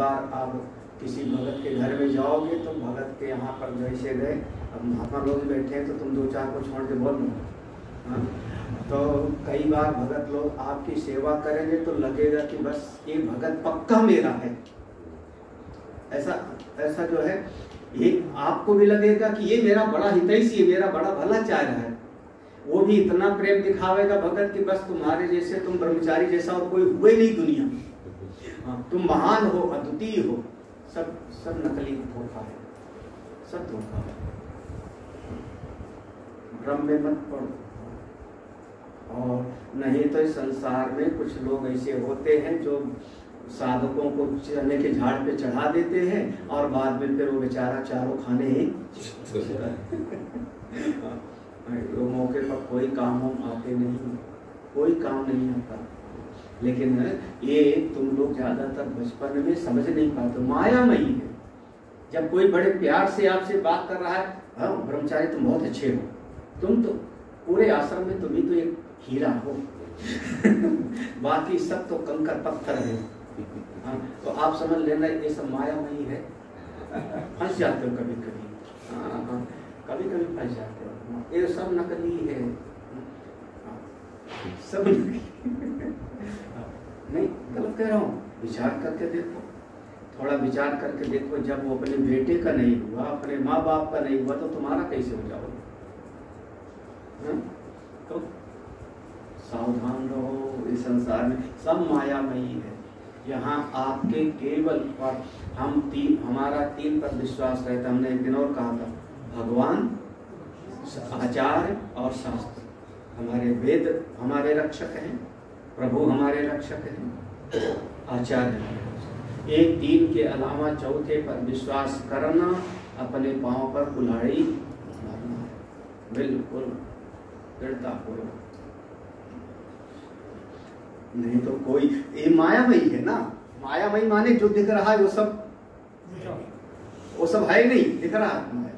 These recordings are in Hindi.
बार आप किसी भगत के घर में जाओगे तो भगत के यहाँ पर जैसे गए, अब महात्मा लोग बैठे हैं तो तुम दो चार को छोड़ के बोल दो। तो कई बार भगत लोग आपकी सेवा करेंगे तो लगेगा कि बस ये भगत पक्का मेरा है, ऐसा जो है ये आपको भी लगेगा कि ये मेरा बड़ा हितैषी है, मेरा बड़ा भला चाह रहा है। वो भी इतना प्रेम दिखावेगा भगत कि बस तुम्हारे जैसे, तुम ब्रह्मचारी जैसा और कोई हुए नहीं दुनिया में। तुम महान हो, अद्वितीय हो, सब नकली धोखा है, सब धोखा है। भ्रम में मत पड़ो। और नहीं तो इस संसार में कुछ लोग ऐसे होते हैं जो साधकों को चने के झाड़ पे चढ़ा देते हैं और बाद में फिर वो बेचारा चारों खाने ही वो मौके पर कोई काम आते नहीं, कोई काम नहीं आता। लेकिन ये तुम लोग ज्यादातर बचपन में समझ नहीं पाते, मायामयी है। जब कोई बड़े प्यार से आपसे बात कर रहा है, हाँ ब्रह्मचारी तुम बहुत अच्छे हो, तुम तो पूरे आश्रम में तुम ही तो एक हीरा हो बाकी सब तो कंकर पत्थर है। हाँ, तो आप समझ लेना ये सब मायामयी है। फंस जाते हो कभी कभी, हाँ कभी कभी फंस जाते हो, ये सब नकली है, सब नकली नहीं गलत कह रहा हूँ। विचार करके देखो, थोड़ा विचार करके देखो, जब वो अपने बेटे का नहीं हुआ, अपने माँ बाप का नहीं हुआ, तो तुम्हारा कैसे हो जाओगे? तो सावधान रहो, इस संसार में सब मायामयी है। यहाँ आपके केवल और हमारा तीन पर विश्वास रहता। हमने एक दिन और कहा था, भगवान, आचार्य और शास्त्र। हमारे वेद हमारे रक्षक हैं, प्रभु हमारे रक्षक हैं, आचार्य। एक तीन के अलावा चौथे पर विश्वास करना अपने पांव पर कुल्हाड़ी मारना है, बिल्कुल दृढ़तापूर्वक। नहीं तो कोई ये मायामयी है ना, मायामयी माने जो दिख रहा है वो सब है नहीं, दिख रहा है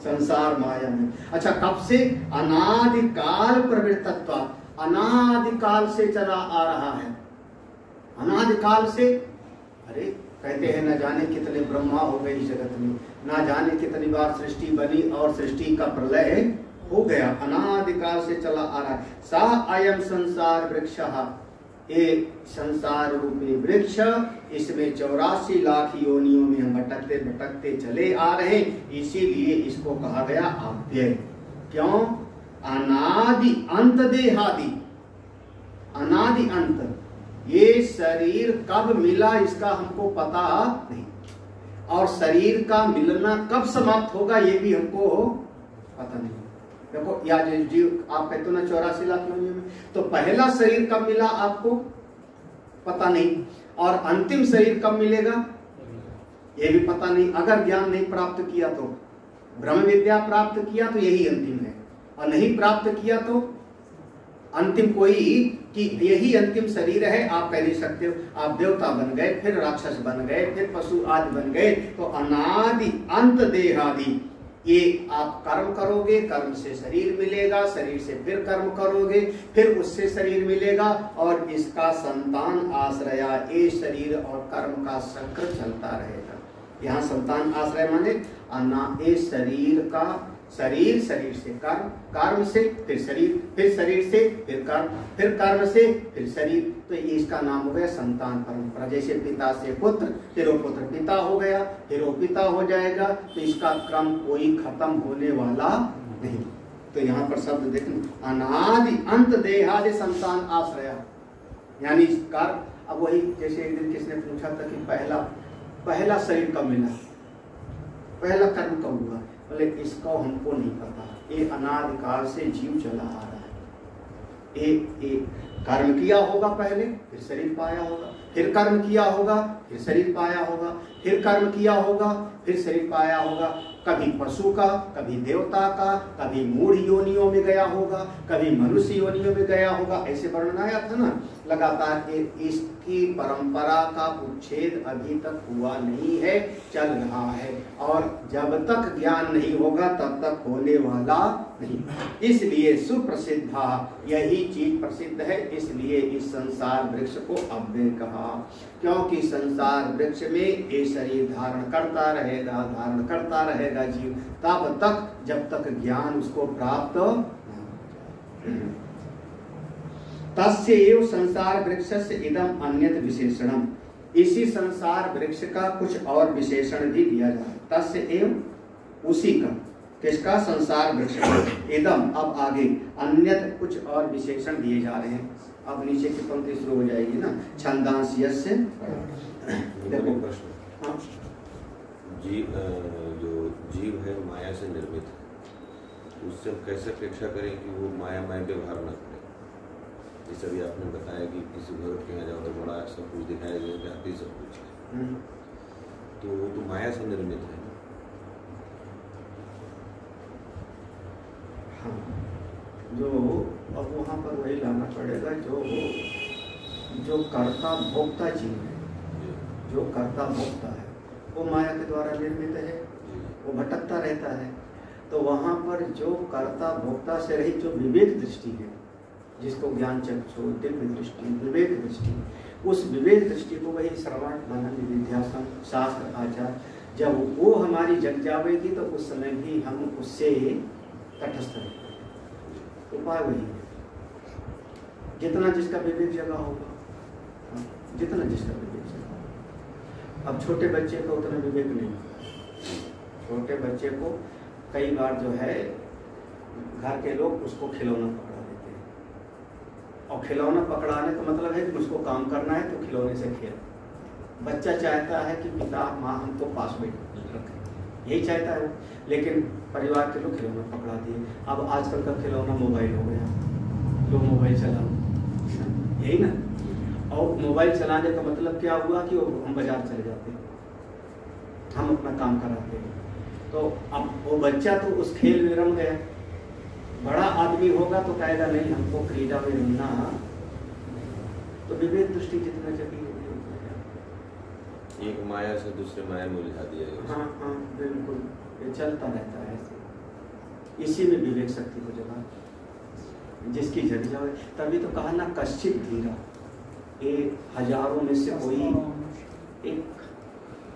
संसार माया में। अच्छा, कब से? अनादिकाल प्रवृत्तत्व, अनादिकाल से चला आ रहा है, अनादिकाल से। अरे कहते हैं न जाने कितने ब्रह्मा हो गए इस जगत में, ना जाने कितनी बार सृष्टि बनी और सृष्टि का प्रलय हो गया, अनादिकाल से चला आ रहा है। सा अयम संसार वृक्षः, एक संसार रूपी वृक्ष, इसमें 84 लाख योनियों में हम भटकते भटकते चले आ रहे हैं, इसीलिए इसको कहा गया अव्यय। क्यों? अनादि अंत देहादि, अनादि अंत। ये शरीर कब मिला इसका हमको पता नहीं, और शरीर का मिलना कब समाप्त होगा ये भी हमको पता नहीं। देखो या जीव आप कहते हो ना 84 लाख योनियों में, तो पहला शरीर कब मिला आपको पता नहीं, और अंतिम शरीर कब मिलेगा ये भी पता नहीं। अगर ज्ञान नहीं प्राप्त किया तो, ब्रह्म विद्या प्राप्त किया तो यही अंतिम है, और नहीं प्राप्त किया तो अंतिम कोई कि यही अंतिम शरीर है आप कह नहीं सकते हो। आप देवता बन गए, फिर राक्षस बन गए, फिर पशु आदि बन गए, तो अनादि अंत देहादि। ये आप कर्म करोगे, कर्म से शरीर मिलेगा, शरीर से फिर कर्म करोगे, फिर उससे शरीर मिलेगा, और इसका संतान आश्रया, ये शरीर और कर्म का चक्र चलता रहेगा। यहाँ संतान आश्रय माने ये शरीर का, शरीर, शरीर से कर्म, कर्म से फिर शरीर, फिर शरीर से फिर कर्म, फिर कर्म से फिर शरीर। तो इसका नाम हो गया संतान परंपरा। जैसे पिता से पुत्र, फिर वो पुत्र पिता हो गया, फिर वो पिता हो जाएगा, तो इसका क्रम कोई खत्म होने वाला नहीं। तो यहाँ पर शब्द देखना, अनादि अंत देहादि संतान आश्रया, यानी कर्म। अब वही जैसे एक दिन किसने पूछा था कि पहला शरीर कब मिला, पहला कर्म कब हुआ? बोले इसको हमको नहीं पता, ये अनादिकाल से जीव चला आ रहा है। एक कर्म किया होगा पहले, फिर शरीर पाया होगा, फिर कर्म किया होगा, फिर शरीर पाया होगा, फिर कर्म किया होगा, फिर शरीर पाया होगा। कभी पशु का, कभी देवता का, कभी मूढ़ योनियों में गया होगा, कभी मनुष्य योनियों में गया होगा, ऐसे वर्णन आया था ना। लगातार इसकी परंपरा का उच्छेद अभी तक हुआ नहीं है, चल रहा है, और जब तक ज्ञान नहीं होगा तब तक होने वाला नहीं। इसलिए सुप्रसिद्धा, यही चीज प्रसिद्ध है, इसलिए इस संसार वृक्ष को अव्यय कहा, क्योंकि संसार वृक्ष में ये शरीर धारण करता रहेगा जीव, तब तक जब तक ज्ञान उसको प्राप्त। तस्य एव संसार वृक्षस्य इदम अन्यत विशेषणम, इसी संसार वृक्ष का कुछ और विशेषण भी दिया जाए। तस्य एव, उसी का, किसका? संसार वृक्ष का। इदम, अब आगे अन्यत कुछ और विशेषण दिए जा रहे हैं। अब नीचे की पंक्ति शुरू हो जाएगी ना, छंदांश यस्य। देखो प्रश्न, हाँ, जो जीव है माया से निर्मित है, उससे हम कैसे अपेक्षा करें कि वो मायामय व्यवहार न करे? जैसे अभी आपने बताया कि किसी भगत के यहाँ जाओ तो बड़ा सब कुछ दिखाया जाती सब कुछ है, तो वो तो माया से निर्मित है। हाँ, जो अब वहाँ पर वही लाना पड़ेगा, जो कर्ता भोक्ता जीव है, जो कर्ता भोक्ता है वो माया के द्वारा निर्मित है, वो भटकता रहता है। तो वहाँ पर जो कर्ता भोक्ता से रहित जो विवेक दृष्टि है, जिसको ज्ञान चक्षु, दिव्य दृष्टि, विवेक दृष्टि, उस विवेक दृष्टि को वही श्रवण मनन निधिध्यासन शास्त्र आचार, जब वो हमारी जग जाएगी तो उस समय भी हम उससे तटस्थ रहेंगे। उपाय वही है, जितना जिसका विवेक जगा होगा, जितना जिसका विवेक जगा होगा। अब छोटे बच्चे को उतना विवेक नहीं, छोटे बच्चे को कई बार जो है घर के लोग उसको खिलौना पकड़ा देते हैं, और खिलौना पकड़ाने का मतलब है कि उसको काम करना है तो खिलौने से खेल। बच्चा चाहता है कि पिता माँ हमको पास में रखें, यही चाहता है वो, लेकिन परिवार के लोग खिलौना पकड़ा दिए। अब आजकल का खिलौना मोबाइल हो गया, लोग मोबाइल चलाओ, यही ना। और मोबाइल चलाने का मतलब क्या हुआ कि हम बाजार चले जाते हैं, हम अपना काम कराते हैं। तो अब वो बच्चा तो उस खेल में रम गया, बड़ा आदमी होगा तो कहेगा नहीं हमको क्रीड़ा में रमना। तो विवेक दृष्टि जितना जगी एक माया से दूसरे माया में उलझा दिया गया। हाँ हाँ बिल्कुल, ये चलता रहता है ऐसे। इसी में विवेक शक्ति को जगा, जिसकी जग जाए। तभी तो कहा ना, कश्चित धीरा, ये हजारों में से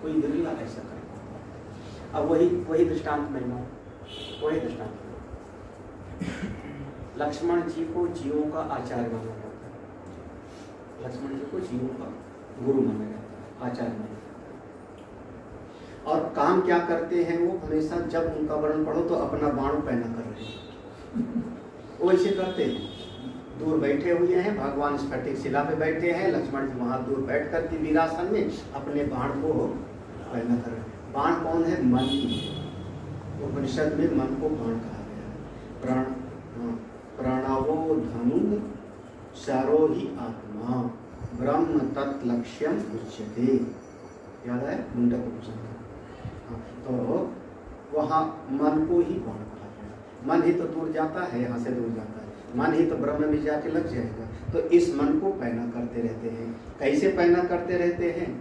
कोई बिरला ऐसा कर। अब वही दृष्टांत में ना, वही दृष्टांत लक्ष्मण जी को जीवों का आचार्य माना जाता है, लक्ष्मण जी को जीवों का गुरु माना जाता है, आचार्य माना जाता है। और काम क्या करते हैं वो? हमेशा जब उनका वर्णन पढ़ो तो अपना बाण पैना कर रहे हैं, वो ऐसे करते हैं। दूर बैठे हुए हैं, भगवान स्फटिक शिला पे बैठे हैं, लक्ष्मण जी वहां दूर बैठ कर के वीरासन में अपने बाण को पैना कर रहे हैं। बाण कौन है? मन। उपनिषद में मन को बाण कहा गया है। प्रणवो धनु शरो ही आत्मा ब्रह्म तत्लक्ष्यम उच्यते, याद है मुंडक उपनिषद। तो वहाँ मन को ही बाण कहा गया। मन ही तो दूर जाता है, यहाँ से दूर जाता है, मन ही तो ब्रह्म में जाके लग जाएगा। तो इस मन को पैना करते रहते हैं। कैसे पैना करते रहते हैं?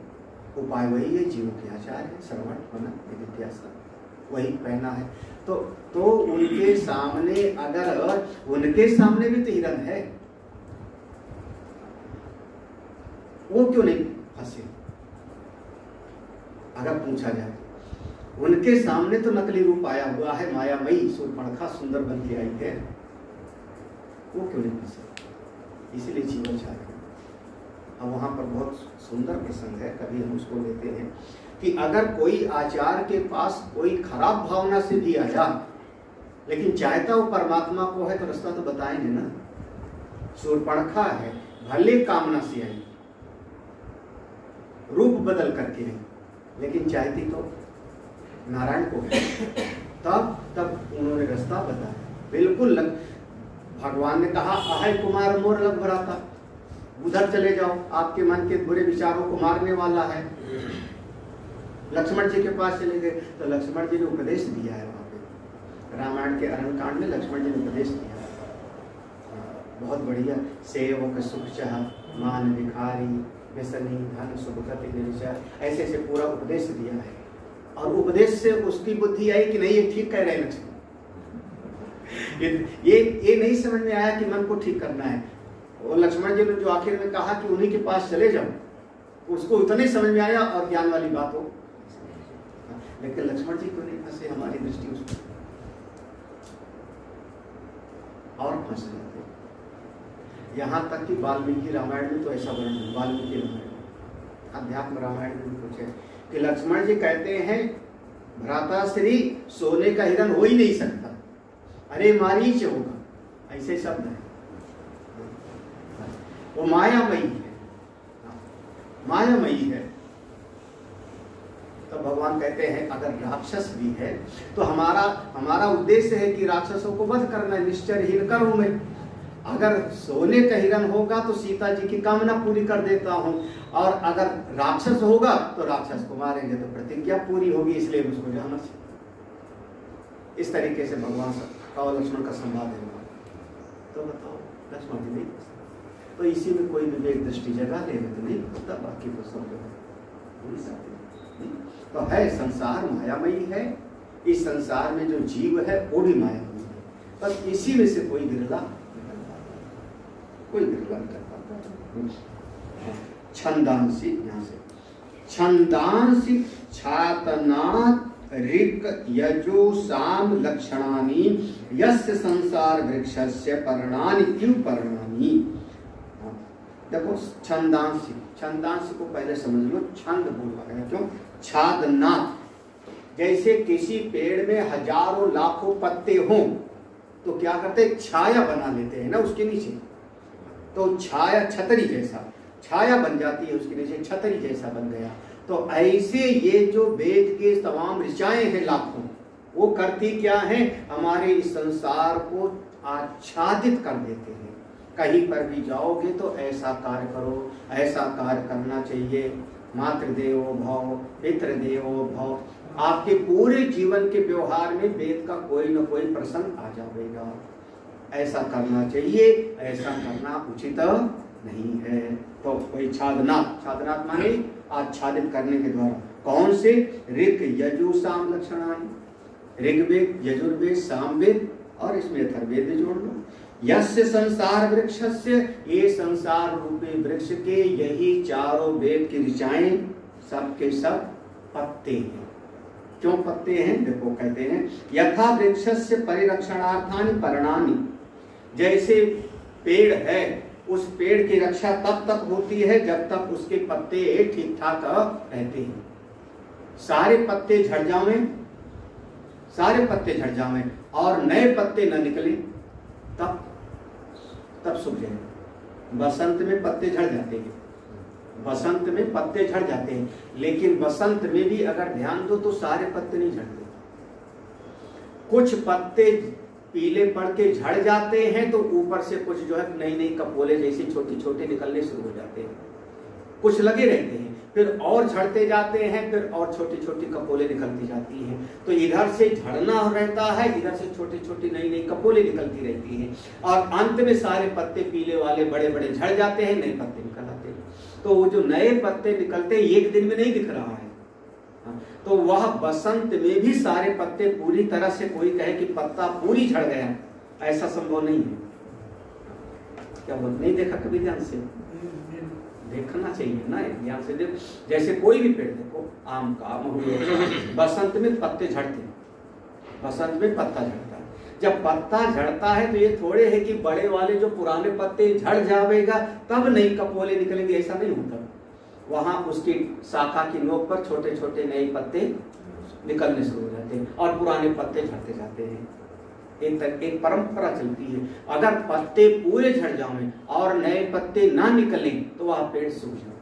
उपाय वही है, जीवों के आचार है, श्रवण मनन निधिध्यासन, वही पैना है। तो उनके सामने, अगर उनके सामने भी तो हिरन है, वो क्यों नहीं फंसे? अगर पूछा जाए, उनके सामने तो नकली रूप आया हुआ है, मायामयी शूर्पणखा सुंदर बन के आई है, वो क्यों नहीं फंसे? इसीलिए जीवन चाह रहे। अब वहाँ पर बहुत सुंदर प्रसंग है, कभी हम उसको लेते हैं कि अगर कोई आचार्य के पास कोई खराब भावना से भी आया, लेकिन चाहता वो परमात्मा को है, तो रास्ता तो बताएंगे ना। शूर्पणखा है, भले कामना से आई, रूप बदल करके आई, लेकिन चाहती तो नारायण को है। तब उन्होंने रास्ता बताया, बिल्कुल भगवान ने कहा अहय कुमार मोर लग भराता, उधर चले जाओ, आपके मन के बुरे विचारों को मारने वाला है। लक्ष्मण जी के पास चले गए तो लक्ष्मण जी ने उपदेश दिया है। वहाँ पे रामायण के अरण्यकांड में लक्ष्मण जी ने उपदेश दिया है, बहुत बढ़िया। सेवक सुख चाह मान भिखारी व्यसनी धन सुखगति निर्जर, ऐसे ऐसे पूरा उपदेश दिया है। और उपदेश से उसकी बुद्धि आई कि नहीं ये ठीक कह रहे हैं लक्ष्मण। ये नहीं समझ में आया कि मन को ठीक करना है। और लक्ष्मण जी ने जो आखिर में कहा कि उन्हीं के पास चले जाओ, उसको उतने समझ में आया और ज्ञान वाली बात हो। लेकिन लक्ष्मण जी को नहीं फंसे, हमारी दृष्टि उस पर और फंस जाते। यहाँ तक कि वाल्मीकि रामायण में तो ऐसा वर्णन, वाल्मीकि रामायण, अध्यात्म रामायण में भी कुछ है कि लक्ष्मण जी कहते हैं भ्राताश्री सोने का हिरण हो ही नहीं सकता, अरे मारीच होगा, ऐसे शब्द है। वो मायामयी है, मायामयी है। तो भगवान कहते हैं अगर राक्षस भी है तो हमारा उद्देश्य है कि राक्षसों को वध करना, निश्चरहीन करूं मैं। अगर सोने का हिरण होगा तो सीता जी की कामना पूरी कर देता हूं, और अगर राक्षस होगा तो राक्षस को मारेंगे तो प्रतिज्ञा पूरी होगी, इसलिए मुझको जाना चाहिए। इस तरीके से भगवान और लक्ष्मण का संवाद है। तो बताओ लक्ष्मण जी नहीं, तो इसी में कोई विवेक दृष्टि जगा लेगा तो नहीं होता, बाकी तो सब तो है। संसार मायामयी है, इस संसार में जो जीव है वो भी मायामयी है, बस इसी में से कोई विरला कर पाता। छंदांसी, यहाँ से छंदांसी छातनात् ऋक् यजु साम लक्षणानि यस्य संसार वृक्षस्य पर्णानि क्यों पर्णानि। देखो छंदांसी, छंदांसी को पहले समझ लो, छंद बोलना है क्यों, छादनात्। जैसे किसी पेड़ में हजारों लाखों पत्ते हों तो क्या करते, छाया बना लेते हैं ना उसके नीचे, तो छाया छतरी जैसा छाया बन जाती है उसके नीचे, छतरी जैसा बन गया। तो ऐसे ये जो वेद के तमाम ऋचाएं हैं लाखों, वो करती क्या है, हमारे इस संसार को आच्छादित कर देते हैं। कहीं पर भी जाओगे तो ऐसा कार्य करो, ऐसा कार्य करना चाहिए, मातृदेवो भव, पितृदेवो भव। आपके पूरे जीवन के व्यवहार में वेद का कोई न कोई प्रसंग आ जाएगा। ऐसा करना चाहिए, ऐसा करना उचित नहीं है। तो कोई छादनात्, छादनात् माने आच्छादित करने के द्वारा। कौन से, ऋक् यजु साम लक्षणानि, ऋग्वेद यजुर्वेद सामवेद और इसमें अथर्ववेद भी जोड़ लो। यस्य संसार वृक्षस्य, ये संसार रूपी वृक्ष के यही चारों वेद की ऋचाएं सब के सब पत्ते हैं। क्यों पत्ते हैं, देखो कहते हैं यथा वृक्षस्य परिरक्षणार्थानि पर्णानि। जैसे पेड़ है, उस पेड़ की रक्षा तब तक होती है जब तक उसके पत्ते ठीक ठाक रहते हैं। सारे पत्ते झड़ जावें, सारे पत्ते झड़ जावें और नए पत्ते न निकले तब सूख जाएंगे। बसंत में पत्ते झड़ जाते हैं, बसंत में पत्ते झड़ जाते हैं, लेकिन बसंत में भी अगर ध्यान दो तो सारे पत्ते नहीं झड़ते। कुछ पत्ते पीले पड़ के झड़ जाते हैं तो ऊपर से कुछ जो है नई नई कपोले जैसे छोटी छोटी निकलने शुरू हो जाते हैं। कुछ लगे रहते हैं, फिर और झड़ते जाते हैं, फिर और छोटी छोटी कपोले निकलती जाती हैं। तो इधर से झड़ना रहता है, इधर से छोटी छोटी नई नई कपोले निकलती रहती हैं, और अंत में सारे पत्ते पीले वाले बड़े बड़े झड़ जाते हैं, नए पत्ते निकल आते हैं। तो वो जो नए पत्ते निकलते हैं एक दिन में नहीं दिख रहा है, तो वह बसंत में भी सारे पत्ते पूरी तरह से, कोई कहे कि पत्ता पूरी झड़ गया, ऐसा संभव नहीं है। क्या बोल, नहीं देखा कभी ध्यान से? देखना चाहिए ना ध्यान से। देखो जैसे कोई भी पेड़ देखो, आम का, महुए का, बसंत में पत्ते झड़ते, बसंत में पत्ता झड़ता है। जब पत्ता झड़ता है तो ये थोड़े है कि बड़े वाले जो पुराने पत्ते झड़ जाएगा तब नई कपोले निकलेंगे, ऐसा नहीं होता। वहां उसकी शाखा की नोक पर छोटे छोटे नए पत्ते निकलने शुरू हो जाते हैं और पुराने पत्ते झड़ते जाते हैं। एक परंपरा चलती है। अगर पत्ते पूरे झड़ जाएं और नए पत्ते ना निकलें तो वह पेड़ सूख जाएगा,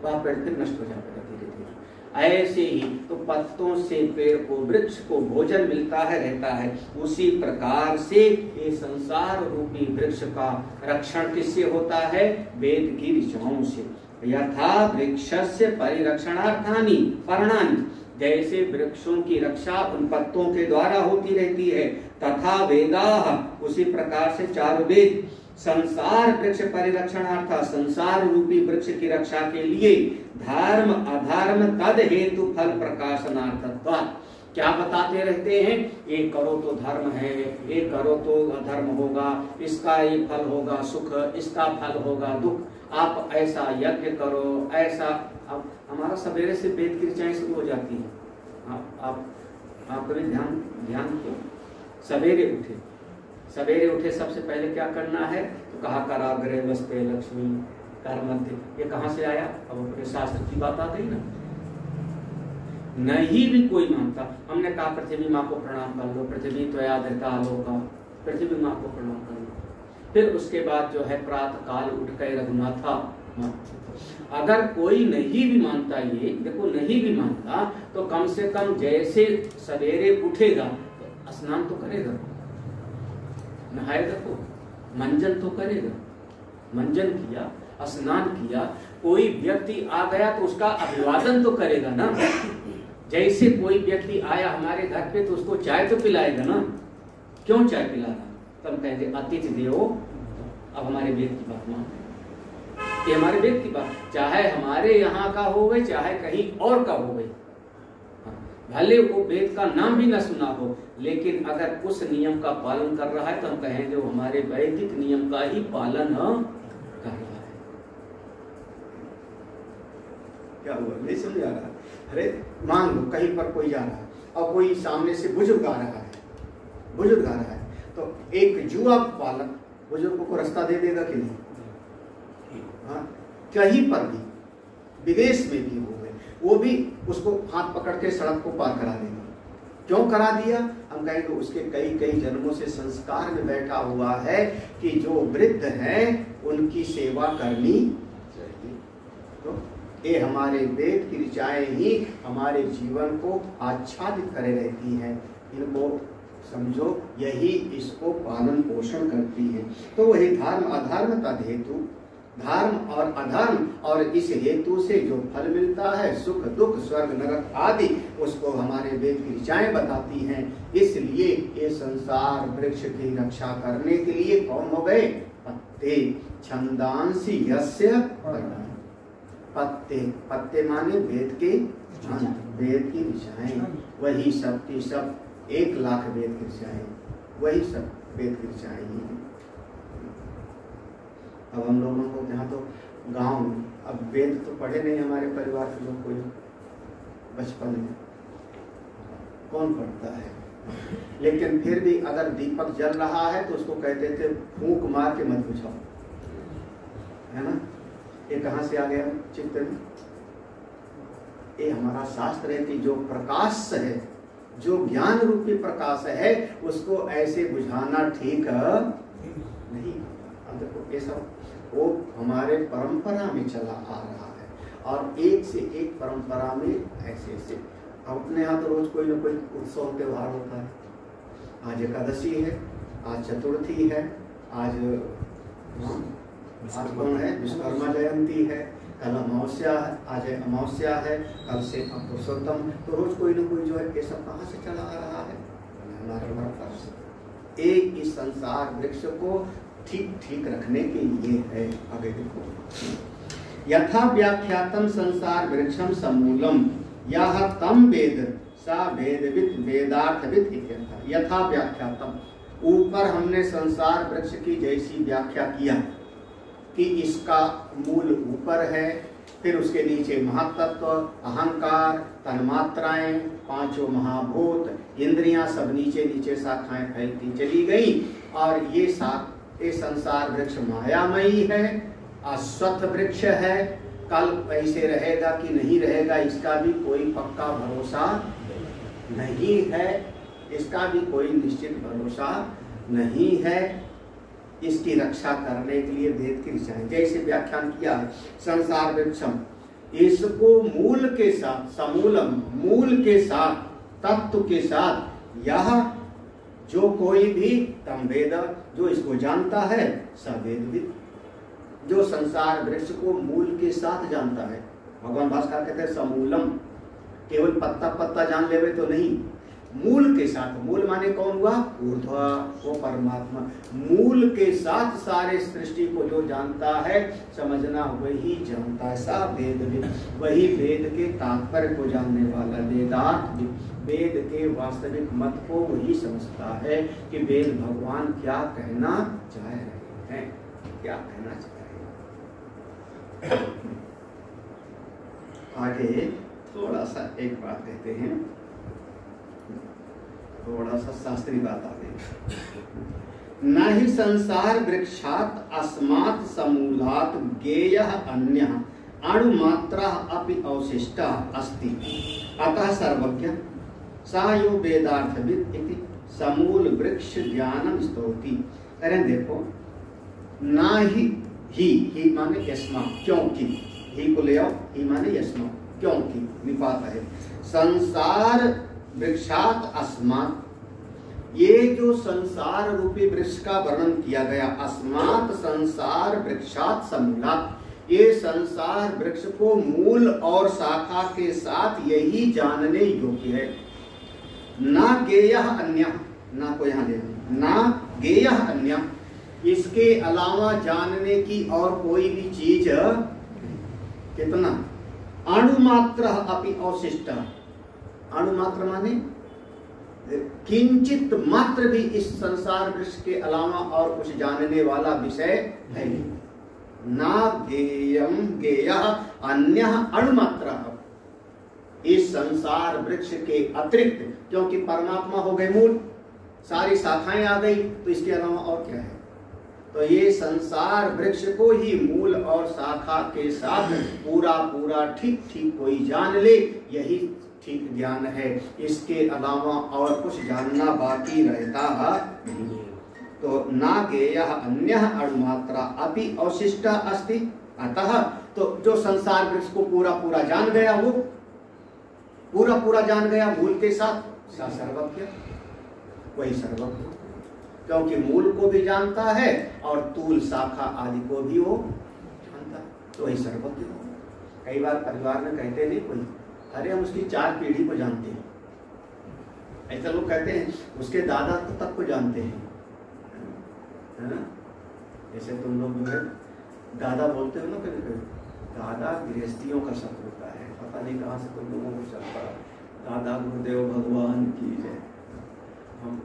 वह पेड़ फिर नष्ट हो जाएगा धीरे धीरे। ऐसे ही तो पत्तों से पेड़ को, वृक्ष को भोजन मिलता है, रहता है। उसी प्रकार से ये संसार रूपी वृक्ष का रक्षण किससे होता है? वेद की ऋचाओं से। यथा वृक्षस्य परिरक्षणार्थानि पर्णानि, जैसे वृक्षों की रक्षा उन पत्तों के द्वारा होती रहती है, तथा वेदाः, उसी प्रकार से चार वेद, संसार वृक्ष परिरक्षणार्थ, संसार रूपी वृक्ष की रक्षा के लिए धर्म अधर्म तद हेतु फल प्रकाशनार्थत्वात्। क्या बताते रहते हैं, ये करो तो धर्म है, ये करो तो अधर्म होगा, इसका ये फल होगा सुख, इसका फल होगा दुख, आप ऐसा यज्ञ करो, ऐसा। अब हमारा सवेरे से वेद की ऋचाएं शुरू हो जाती है। आप कभी ध्यान क्यों, सवेरे उठे सबसे पहले क्या करना है, तो कहा कराग्रे वस्ते लक्ष्मी कर मध्य। ये कहाँ से आया, अब अपने शास्त्र की बात आ गई ना। नहीं भी कोई मानता, हमने कहा पृथ्वी माँ को प्रणाम कर लो, पृथ्वी तो याद रहता आलोका, पृथ्वी माँ को प्रणाम कर लो। फिर उसके बाद जो है प्रातः काल उठ कर रघुनाथा। अगर कोई नहीं भी मानता, ये देखो नहीं भी मानता, तो कम से कम जैसे सवेरे उठेगा तो स्नान तो करेगा, नहाएगा, तो मंजन तो करेगा, मंजन किया, स्नान किया। कोई व्यक्ति आ गया तो उसका अभिवादन तो करेगा ना। जैसे कोई व्यक्ति आया हमारे घर पे तो उसको चाय तो पिलाएगा ना। क्यों चाय पिला रहा, तो हम कहेंगे अतिथि देवो। अब हमारे वेद की बात मान, ये हमारे वेद की बात, चाहे हमारे यहाँ का हो गए चाहे कहीं और का हो गए, भले वो वेद का नाम भी न सुना हो, लेकिन अगर उस नियम का पालन कर रहा है तो हम कहेंगे वो हमारे वैदिक नियम का ही पालन कर रहा है। क्या हुआ, नहीं समझ आ रहा। अरे मान लो कहीं पर कोई जा रहा है और कोई सामने से बुजुर्ग आ रहा है, तो एक जुआ पालक बुजुर्ग को रास्ता दे देगा कि नहीं? हाँ, कहीं पर भी, विदेश में भी हो गए, वो भी उसको हाथ पकड़ के सड़क को पार करा देगा। क्यों करा दिया, हम कहेंगे उसके कई जन्मों से संस्कार में बैठा हुआ है कि जो वृद्ध हैं उनकी सेवा करनी चाहिए। तो ये हमारे वेद की ऋचाएं ही हमारे जीवन को आच्छादित करे रहती हैं। इनको समझो, यही इसको पालन पोषण करती है। तो वही धर्म अधर्म तद हेतु, धर्म और अधर्म और इस हेतु से जो फल मिलता है सुख दुख स्वर्ग नरक आदि, उसको हमारे वेद की ऋचाएं बताती हैं। इसलिए ये संसार वृक्ष की रक्षा करने के लिए कौन हो गए, पत्ते। छंदांसी यस्य पत्ते माने वेद के, वेद की ऋचाएं, वही सब की सब 1 लाख वेद की ऋचाएं, वही सब वेद की ऋचाएं ही हैं। अब हम लोगों को यहाँ तो गांव में, अब वेद तो पढ़े नहीं हमारे परिवार के लोग, कोई बचपन में कौन पढ़ता है, लेकिन फिर भी अगर दीपक जल रहा है तो उसको कहते थे फूंक मार के मत बुझाओ, है ना। ये कहाँ से आ गया चित्त में, ये हमारा शास्त्र है कि जो प्रकाश है, जो ज्ञान रूपी प्रकाश है, उसको ऐसे बुझाना ठीक नहीं। अब देखो ये सब वो हमारे परंपरा में चला आ रहा है, और एक से एक परंपरा में ऐसे अपने यहाँ तो रोज कोई ना कोई उत्सव त्योहार होता है। आज एकादशी है, आज चतुर्थी है, आज कौन है, विश्वकर्मा जयंती है, कल अमावस्या है, आज अमावस्या है, कल से पुरुषोत्तम। तो रोज कोई ना कोई जो है ये सब कहाँ से चला आ रहा है, हमारे परंपरा से। एक इस संसार वृक्ष को ठीक रखने के लिए है। आगे देखो, यथा व्याख्यातम संसार वृक्षम समूलम यह तम वेद सा वेदविद वेदार्थविद इत्यर्थ। यथा व्याख्यातम, ऊपर हमने संसार वृक्ष की जैसी व्याख्या किया कि इसका मूल ऊपर है, फिर उसके नीचे महातत्व, अहंकार, तन्मात्राएं, 5 महाभूत, इंद्रियां, सब नीचे शाखाएं फैलती चली गई। और ये संसार वृक्ष मायामयी है, अश्वत्थ वृक्ष है। कल कैसे रहेगा कि नहीं रहेगा इसका भी कोई पक्का भरोसा नहीं है, इसका भी कोई निश्चित भरोसा नहीं है। इसकी रक्षा करने के लिए वेद की ऋचाएं जैसे व्याख्यान किया है, संसार वृक्षम, इसको मूल के साथ, समूलम, मूल के साथ, तत्व के साथ, यह जो कोई भी तम वेद, जो इसको जानता है, स वेदविद, जो संसार वृक्ष को मूल के साथ जानता है। भगवान भास्कर कहते हैं समूलम, केवल पत्ता पत्ता जान लेवे तो नहीं, मूल के साथ, मूल माने कौन हुआ? ऊर्ध्व, वो परमात्मा। मूल के साथ सारे सृष्टि को जो जानता है, समझना वही जानता है। सा वेद, वही वेद के तात्पर्य को जानने वाला, वेदार्थ, वेद के वास्तविक मत को वही समझता है कि वेद भगवान क्या कहना चाह रहे हैं, क्या कहना चाह रहे हैं। आगे थोड़ा सा एक बात कहते हैं, थोड़ा सा शास्त्रीय बात आ गई। न ही संसार वृक्षात अस्मात् समूलात् गेयः अन्यः अणुमात्रा अपि अवशिष्टा अस्ति, अतः सर्वज्ञ सा यो वेदार्थविद इति समूल वृक्ष ज्ञानम स्तौति। अरे देखो, ना ही माने यस्मा, क्योंकि, ही को ले आओ, ही माने यस्मा, क्योंकि, निपात है। संसार वृक्षात अस्मात्, ये जो संसार रूपी वृक्ष का वर्णन किया गया, अस्मात् संसार वृक्षात समूलात्, ये संसार वृक्ष को मूल और शाखा के साथ यही जानने योग्य है। ना गेयः अन्य, ना को यहाँ लेना, ना गेयः अन्य, इसके अलावा जानने की और कोई भी चीज कितना, अणुमात्र अपि अवशिष्ट, अणुमात्र माने किंचित मात्र भी इस संसार वृक्ष के अलावा और कुछ जानने वाला विषय है। ना गेयम गेयः अन्यः अणुमात्र, इस संसार वृक्ष के अतिरिक्त, क्योंकि परमात्मा हो गए मूल, सारी शाखाएं आ गई, तो इसके अलावा और क्या है? तो ये संसार वृक्ष को ही मूल और शाखा के साथ पूरा पूरा ठीक ठीक कोई जान ले, यही ठीक ज्ञान है। इसके अलावा और कुछ जानना बाकी रहता नहीं। तो ना गेयः अन्यः अणुमात्रा अपि अवशिष्टा अस्ति, अतः तो जो संसार वृक्ष को पूरा पूरा जान गया, वो पूरा पूरा जान गया मूल के साथ, सा सर्वज्ञ, वही सर्वज्ञ, क्योंकि मूल को भी जानता है और तूल शाखा आदि को भी वो जानता है, तो वही सर्वज्ञ। कई बार परिवार में कहते नहीं कोई, अरे हम उसकी 4 पीढ़ी को जानते हैं, ऐसा लोग कहते हैं, उसके दादा तक को जानते हैं, है ना? जैसे तुम लोग जो है दादा बोलते हो ना, कभी कभी दादा गृहस्थियों का शब्द होता है, पता नहीं कहाँ से तुम लोगों को चलता। दादा गुरुदेव भगवान की जय। हम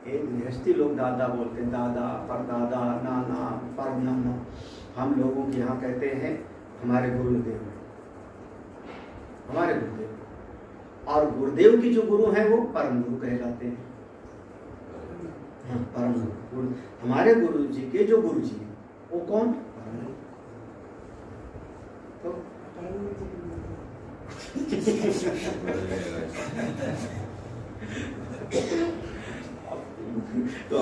एक गृहस्थी लोग दादा बोलते हैं, दादा, परदादा, नाना, परनाना। हम लोगोमें यहाँ कहते हैं हमारे गुरुदेव, हमारे गुरुदेव। और गुरुदेव की जो गुरु हैं वो परम गुरु कहलाते हैं। हाँ, परम गुरु। हमारे गुरु जी के जो गुरु जी वो कौन? परम। तो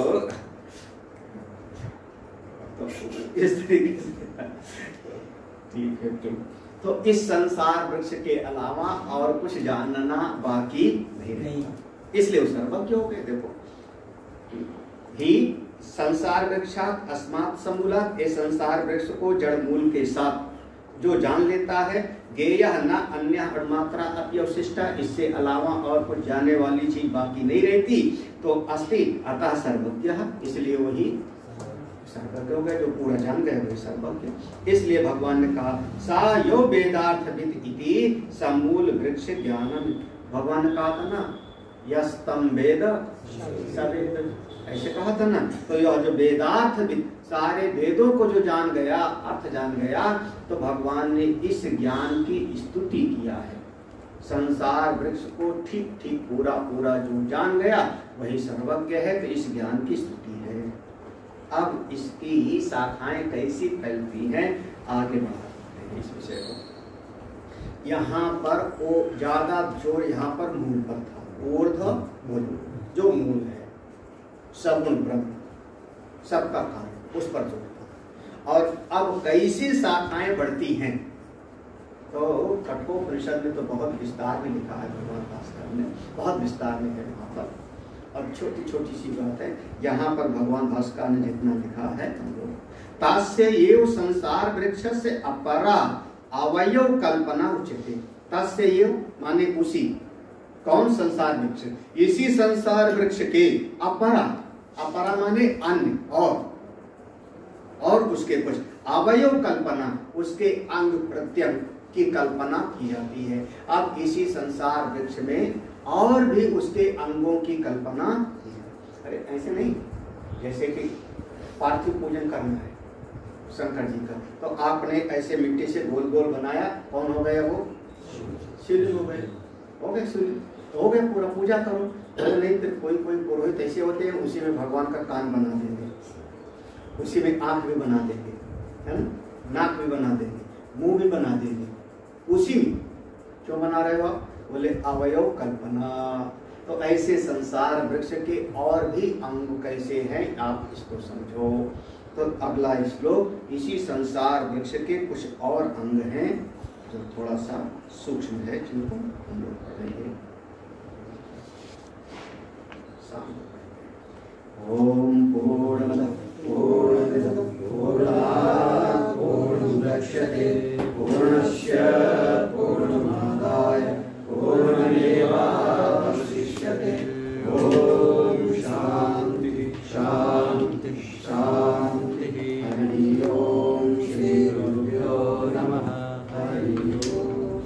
इस तरीके से ठीक है। तो इस संसार वृक्ष के अलावा और कुछ जानना बाकी नहीं, इसलिए वो सर्वज्ञ हो गए। देखो, ही संसार वृक्षात अस्मात् समूलात्, ये संसार वृक्ष को जड़ मूल के साथ जो जान लेता है, गेयः न अन्य अणुमात्रा अपि अवशिष्टा, इससे अलावा और कुछ जानने वाली चीज बाकी नहीं रहती, तो अस्ति, अतः सर्वज्ञ, इसलिए वही सर्वज्ञ हो गए, जो पूरा जान गए वही सर्वज्ञ। इसलिए भगवान ने कहा सा यो वेदार्थविद इति समूल वृक्ष ज्ञानम। भगवान ने कहा था ना, यस्तम वेद स वेद, ऐसे कहा था ना। तो यह जो वेदार्थविद, सारे वेदों को जो जान गया, अर्थ जान गया, तो भगवान ने इस ज्ञान की स्तुति किया है। संसार वृक्ष को ठीक ठीक पूरा पूरा जो जान गया वही सर्वज्ञ है, तो इस ज्ञान की स्तुति है। अब इसकी शाखाएं कैसी फैलती हैं, आगे बढ़ाते हैं इस विषय को। यहाँ पर वो ज्यादा जोर यहाँ पर मूल पर था, ऊर्ध्व मूल, जो मूल है, सगुण ब्रह्म, सबका कारण, उस पर जोर था। और अब कैसी शाखाएं बढ़ती हैं, तो कठोपनिषद में तो बहुत विस्तार में लिखा है, भगवान भास्कर ने बहुत विस्तार में है वहाँ पर। अब छोटी छोटी सी बात है, यहाँ पर भगवान भास्कर ने जितना लिखा है हम लोग, तास्य एव संसार वृक्ष से अपरा अवयव कल्पना उचित। तस्य एव माने उसी, कौन? संसार वृक्ष। इसी संसार वृक्ष के अपरा, अपरा माने अन्य, और उसके कुछ अवयव कल्पना, उसके अंग प्रत्यंग की कल्पना की जाती है। अब इसी संसार वृक्ष में और भी उसके अंगों की कल्पना, अरे ऐसे नहीं, जैसे कि पार्थिव पूजन करना है शंकर जी का, तो आपने ऐसे मिट्टी से गोल गोल बनाया, कौन हो गया वो? शिवलिंग हो गए, हो गए शिवलिंग, हो गया, पूरा पूजा करो। तो नहीं तो कोई कोई पुरोहित ऐसे होते हैं, उसी में भगवान का कान बना देंगे, उसी में आंख भी बना देंगे, है ना, नाक भी बना देंगे, मुंह भी बना देंगे, उसी में। क्यों बना रहे हो आप? बोले अवयव कल्पना। तो ऐसे संसार वृक्ष के और भी अंग कैसे हैं, आप इसको समझो। तो अगला श्लोक, इसी संसार वृक्ष के कुछ और अंग हैं जो थोड़ा सा सूक्ष्म है, जिनको हम लोग पढ़ेंगे। ओम पूर्णमदः पूर्णमिदं पूर्णात् पूर्णमुदच्यते पूर्णस्य पूर्णमादाय पूर्णमेवावशिष्यते। ओम शांति शांति शांति। हरि ओम श्री गुरुभ्यो नमः। हरि ओम।